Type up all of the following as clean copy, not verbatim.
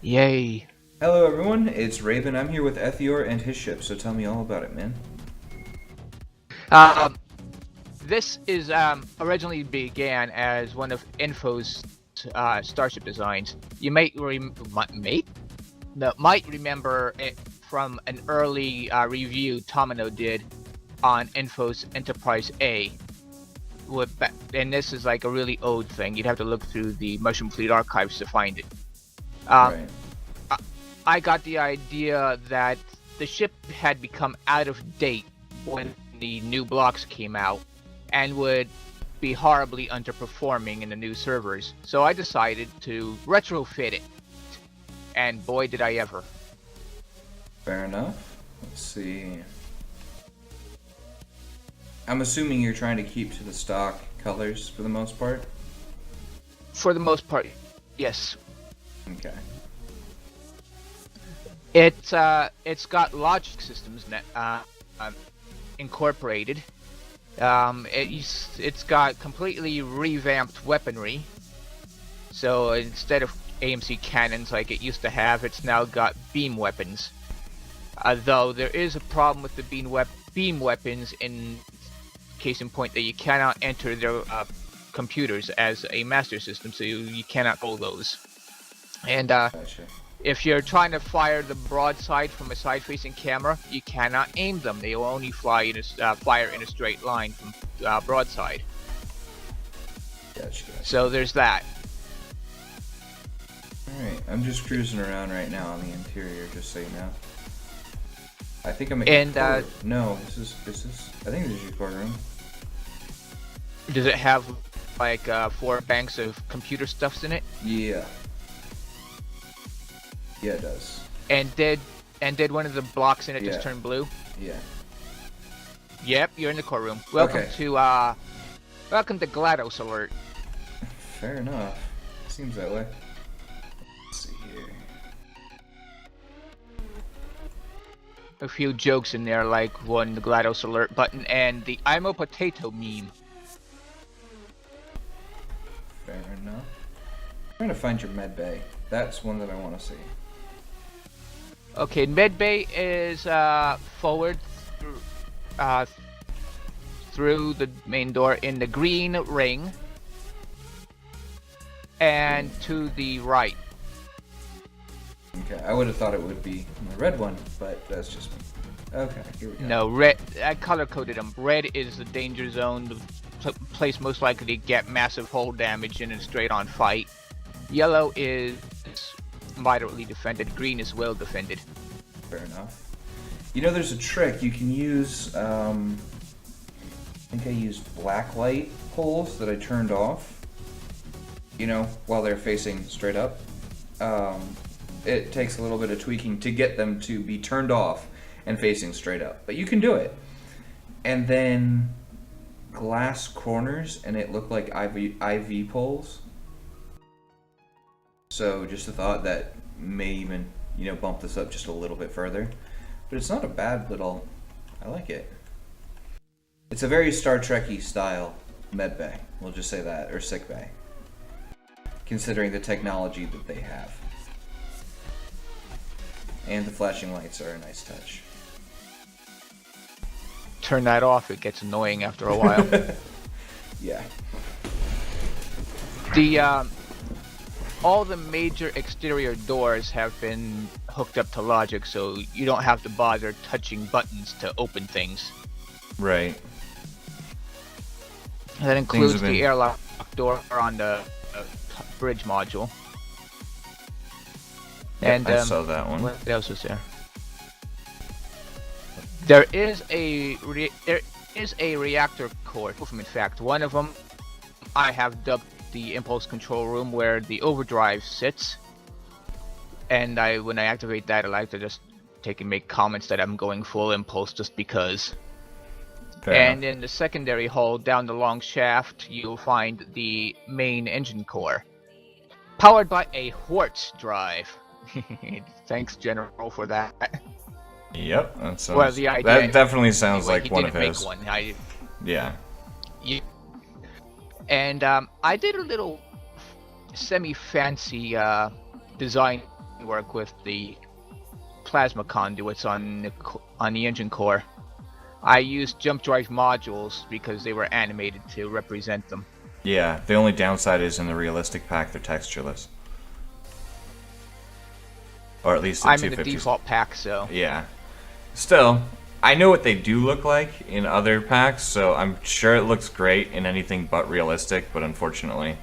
Yay. Hello everyone, it's Raven. I'm here with Ethior and his ship, so tell me all about it, man. Um, this is originally began as one of Info's starship designs. You might remember it from an early review Tomino did on Info's Enterprise A. And this is like a really old thing. You'd have to look through the Mushroom Fleet archives to find it. Um, Right. I got the idea that the ship had become out of date when the new blocks came out and would be horribly underperforming in the new servers. So I decided to retrofit it. And boy, did I ever. Fair enough. Let's see. I'm assuming you're trying to keep to the stock colors for the most part? For the most part, yes. Okay. It's got logic systems incorporated. It's got completely revamped weaponry. So instead of AMC cannons like it used to have, it's now got beam weapons. Though there is a problem with the beam weapons, in case in point that you cannot enter their computers as a master system, so you cannot hold those. And Gotcha. if you're trying to fire the broadside from a side-facing camera, you cannot aim them. They will only fire in a straight line from broadside. Gotcha. So there's that. Alright, I'm just cruising around right now on the interior, just so you know. I think I'm And No, this is I think this is your core room. does it have like 4 banks of computer stuffs in it? Yeah. Yeah, it does. And did one of the blocks in it just Yeah. turn blue? Yeah. Yep, you're in the core room. Welcome Okay. to GLaDOS alert. Fair enough. Seems that way. Let's see here. A few jokes in there, like one the GLaDOS alert button and the I'm a potato meme. Fair enough. I'm trying to find your med bay. That's one that I want to see. Okay, medbay is forward through the main door in the green ring and to the right. Okay, I would have thought it would be the red one, but that's just me. Okay, here we go. No, red. I color coded them. Red is the danger zone, the place most likely to get massive hull damage in a straight-on fight. Yellow is moderately defended. Green is well defended. Fair enough. You know, there's a trick you can use. I think I used black light poles that I turned off. You know, while they're facing straight up. It takes a little bit of tweaking to get them to be turned off and facing straight up, but you can do it. And then glass corners, and it looked like IV poles. So just a thought that may even, bump this up just a little bit further. But it's not a bad little, I like it. It's a very Star Trek-y style med bay, we'll just say that, or sick bay. Considering the technology that they have. And the flashing lights are a nice touch. Turn that off, it gets annoying after a while. Yeah. All the major exterior doors have been hooked up to logic, so you don't have to bother touching buttons to open things. Right. That includes the airlock door on the bridge module. Yep, And I saw that one. What else was there? There is a reactor core. In fact, one of them I have dubbed the impulse control room, where the overdrive sits. And when I activate that, I like to just take and make comments that I'm going full impulse just because. Fair and enough. in the secondary hull, down the long shaft, you'll find the main engine core, powered by a Quartz drive. Thanks, General, for that. Yep, that sounds. Well, the idea, that definitely sounds anyway, like one of he didn't his. make one. Yeah. And I did a little semi-fancy design work with the plasma conduits on the engine core. I used jump drive modules because they were animated to represent them. Yeah, the only downside is in the realistic pack they're textureless. Or at least I'm in the default pack, so... Yeah. Still, I know what they do look like in other packs, so I'm sure it looks great in anything but realistic, but unfortunately,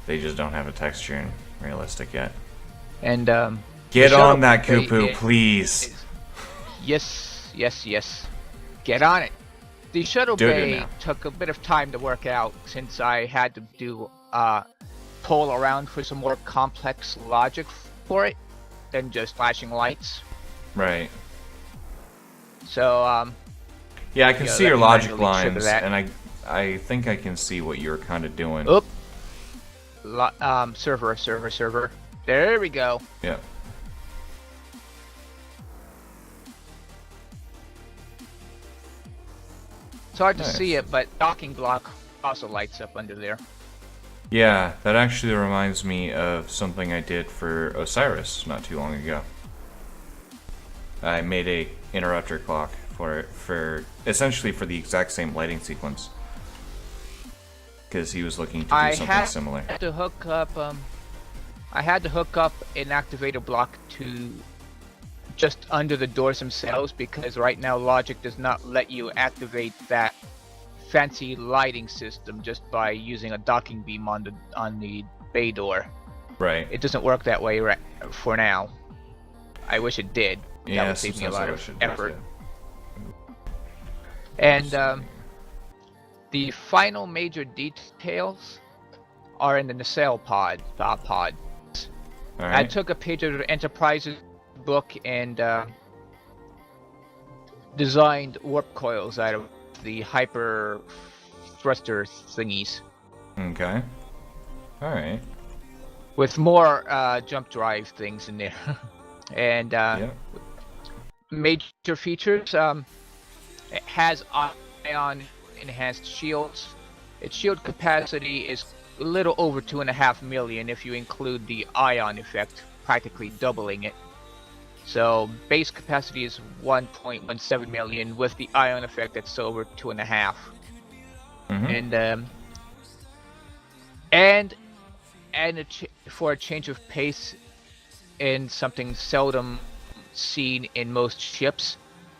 they just don't have a texture in realistic yet. And, Get on that, Kupu, please! Yes. Get on it. The shuttle bay took a bit of time to work out since I had to do pull around for some more complex logic for it than just flashing lights. Right. So yeah, I can see your logic lines, and I think I can see what you're kind of doing. Oop. Server. There we go. Yeah. It's hard to see it, but docking block also lights up under there. Yeah, that actually reminds me of something I did for Osiris not too long ago. I made a interrupter clock for it, essentially for the exact same lighting sequence. Because he was looking to do something similar. I had to hook up an activator block to just under the doors themselves, because right now Logic does not let you activate that fancy lighting system just by using a docking beam on the bay door. Right. It doesn't work that way for now. I wish it did. Yeah, that would save me a lot of effort. Yeah. And the final major details are in the nacelle pods. All right. I took a page of the Enterprise's book and designed warp coils out of the hyper thruster thingies. Okay. Alright. With more jump drive things in there. And major features, it has ion enhanced shields. Its shield capacity is a little over 2.5 million if you include the ion effect, practically doubling it. So base capacity is 1.17 million. With the ion effect, that's over 2.5. Mm-hmm. And for a change of pace in something seldom seen in most ships,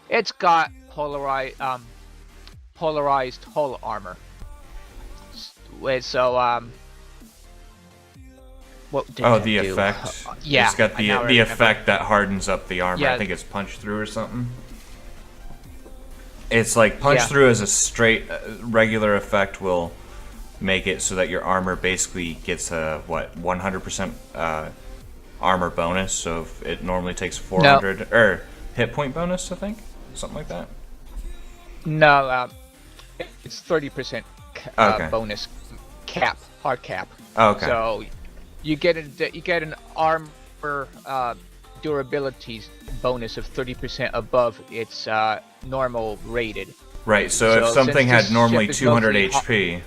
it's got polarized hull armor. So what did oh, that the do? effect. Yeah, it's got the effect that hardens up the armor. Yeah. I think it's punch through or something. It's like punch through as a straight regular effect will make it so that your armor basically gets a 100% armor bonus. So if it normally takes 400 or hit point bonus, I think something like that. No, it's 30% okay. bonus cap, hard cap. Oh, okay. So you get an armor durability bonus of 30% above its normal rated. Right. So if something had normally 200 HP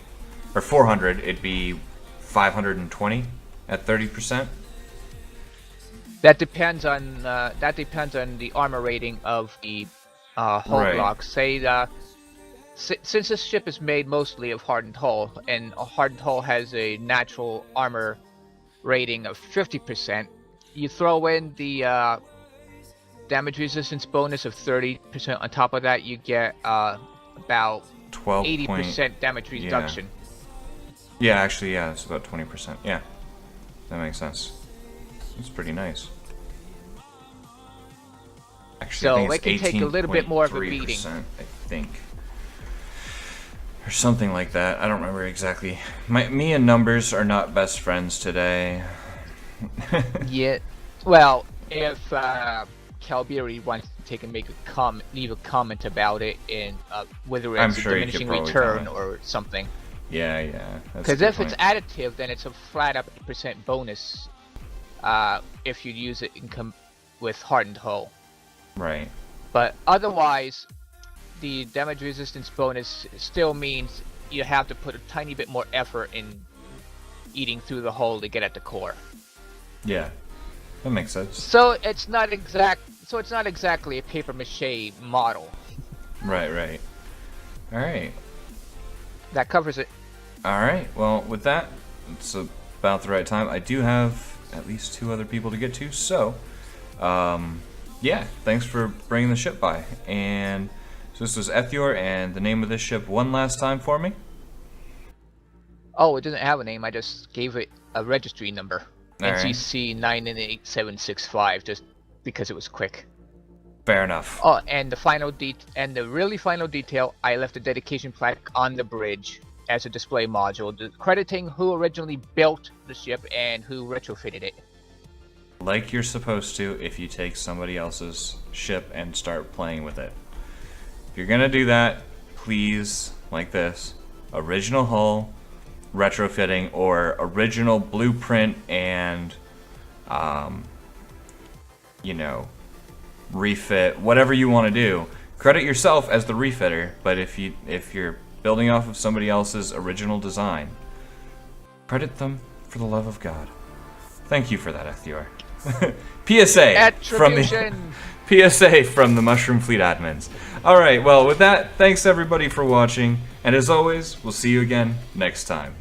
or 400, it'd be 520 at 30%. That depends on the armor rating of the hull block. Say since this ship is made mostly of hardened hull, and a hardened hull has a natural armor rating of 50%, you throw in the damage resistance bonus of 30%. On top of that, you get about 80% damage reduction. Yeah, actually, yeah, it's about 20%. Yeah, that makes sense. It's pretty nice. Actually, so it can take a little bit more of a beating. I think. Or something like that. I don't remember exactly. Me and numbers are not best friends today. Yeah. Well, if Calbiri wants to take and leave a comment about it in whether it's a diminishing return or something. Yeah. Because if it's additive, then it's a flat up 8% bonus if you use it with hardened hull. Right. But otherwise, the damage resistance bonus still means you have to put a tiny bit more effort in eating through the hull to get at the core. Yeah. That makes sense. So it's not exactly a paper mache model. Right, right. Alright. That covers it. Alright, well, with that, it's about the right time. I do have at least 2 other people to get to, so, yeah, thanks for bringing the ship by. And so this was Ethior, and the name of this ship one last time for me? Oh, it doesn't have a name. I just gave it a registry number. All right. NCC 98765, just because it was quick. Fair enough. Oh, and the really final detail, I left a dedication plaque on the bridge as a display module, crediting who originally built the ship and who retrofitted it. Like you're supposed to if you take somebody else's ship and start playing with it. If you're gonna do that, please, like this, original hull, retrofitting, or original blueprint and, you know, refit, whatever you want to do. Credit yourself as the refitter, but if you're building off of somebody else's original design, credit them for the love of God. Thank you for that, Ethior. PSA from the Mushroom Fleet admins. All right, well, with that, thanks everybody for watching, and as always, we'll see you again next time.